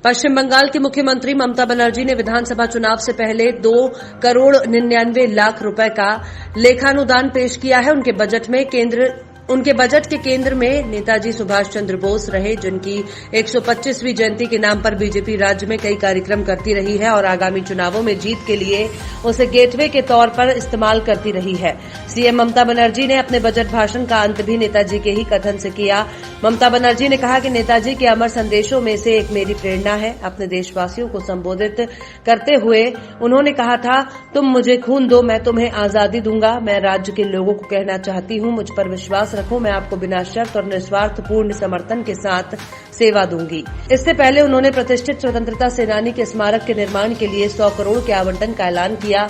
पश्चिम बंगाल की मुख्यमंत्री ममता बनर्जी ने विधानसभा चुनाव से पहले 2,99,00,000 रुपए का लेखानुदान पेश किया है। उनके बजट के केंद्र में नेताजी सुभाष चंद्र बोस रहे, जिनकी 125वीं जयंती के नाम पर बीजेपी राज्य में कई कार्यक्रम करती रही है और आगामी चुनावों में जीत के लिए उसे गेटवे के तौर पर इस्तेमाल करती रही है। सीएम ममता बनर्जी ने अपने बजट भाषण का अंत भी नेताजी के ही कथन से किया। ममता बनर्जी ने कहा कि नेताजी के अमर संदेशों में से एक मेरी प्रेरणा है। अपने देशवासियों को संबोधित करते हुए उन्होंने कहा था, तुम मुझे खून दो, मैं तुम्हें आजादी दूंगा। मैं राज्य के लोगों को कहना चाहती हूं, मुझ पर विश्वास रखो, मैं आपको बिना शर्त और निस्वार्थपूर्ण समर्थन के साथ सेवा दूंगी। इससे पहले उन्होंने प्रतिष्ठित स्वतंत्रता सेनानी के स्मारक के निर्माण के लिए 100 करोड़ के आवंटन का ऐलान किया।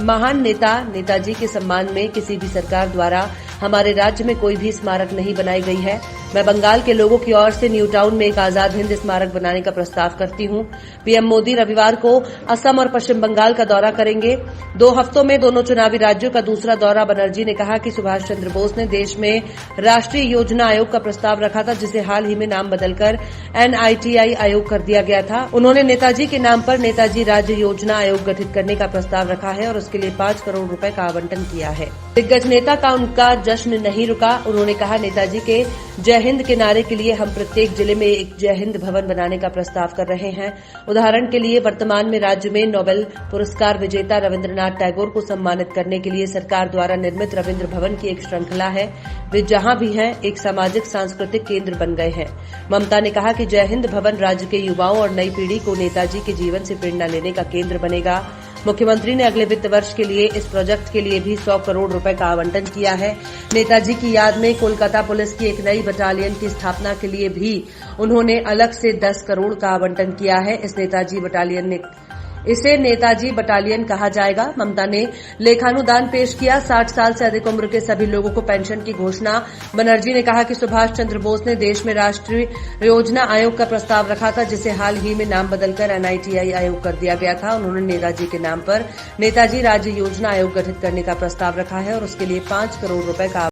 महान नेता नेताजी के सम्मान में किसी भी सरकार द्वारा हमारे राज्य में कोई भी स्मारक नहीं बनाई गई है। मैं बंगाल के लोगों की ओर से न्यू टाउन में एक आजाद हिंद स्मारक बनाने का प्रस्ताव करती हूं। पीएम मोदी रविवार को असम और पश्चिम बंगाल का दौरा करेंगे। 2 हफ्तों में दोनों चुनावी राज्यों का दूसरा दौरा। बनर्जी ने कहा कि सुभाष चंद्र बोस ने देश में राष्ट्रीय योजना आयोग का प्रस्ताव रखा था, जिसे हाल ही में नाम बदलकर NITI आयोग कर दिया गया था। उन्होंने नेताजी के नाम पर नेताजी राज्य योजना आयोग गठित करने का प्रस्ताव रखा है और उसके लिए 5 करोड़ रुपए का आवंटन किया है। दिग्गज नेता का उनका जश्न नहीं रुका। उन्होंने कहा, नेताजी के जय हिंद के नारे के लिए हम प्रत्येक जिले में एक जय हिंद भवन बनाने का प्रस्ताव कर रहे हैं। उदाहरण के लिए वर्तमान में राज्य में नोबेल पुरस्कार विजेता रविन्द्रनाथ टैगोर को सम्मानित करने के लिए सरकार द्वारा निर्मित रविन्द्र भवन की एक श्रृंखला है। वे जहां भी हैं एक सामाजिक सांस्कृतिक केंद्र बन गए हैं। ममता ने कहा कि जय हिंद भवन राज्य के युवाओं और नई पीढ़ी को नेताजी के जीवन से प्रेरणा लेने का केंद्र बनेगा। मुख्यमंत्री ने अगले वित्त वर्ष के लिए इस प्रोजेक्ट के लिए भी 100 करोड़ रुपए का आवंटन किया है। नेताजी की याद में कोलकाता पुलिस की एक नई बटालियन की स्थापना के लिए भी उन्होंने अलग से 10 करोड़ का आवंटन किया है। इसे नेताजी बटालियन कहा जाएगा। ममता ने लेखानुदान पेश किया। 60 साल से अधिक उम्र के सभी लोगों को पेंशन की घोषणा। बनर्जी ने कहा कि सुभाष चंद्र बोस ने देश में राष्ट्रीय योजना आयोग का प्रस्ताव रखा था, जिसे हाल ही में नाम बदलकर NITI आयोग कर दिया गया था। उन्होंने नेताजी के नाम पर नेताजी राज्य योजना आयोग गठित करने का प्रस्ताव रखा है और उसके लिए 5 करोड़ रुपए का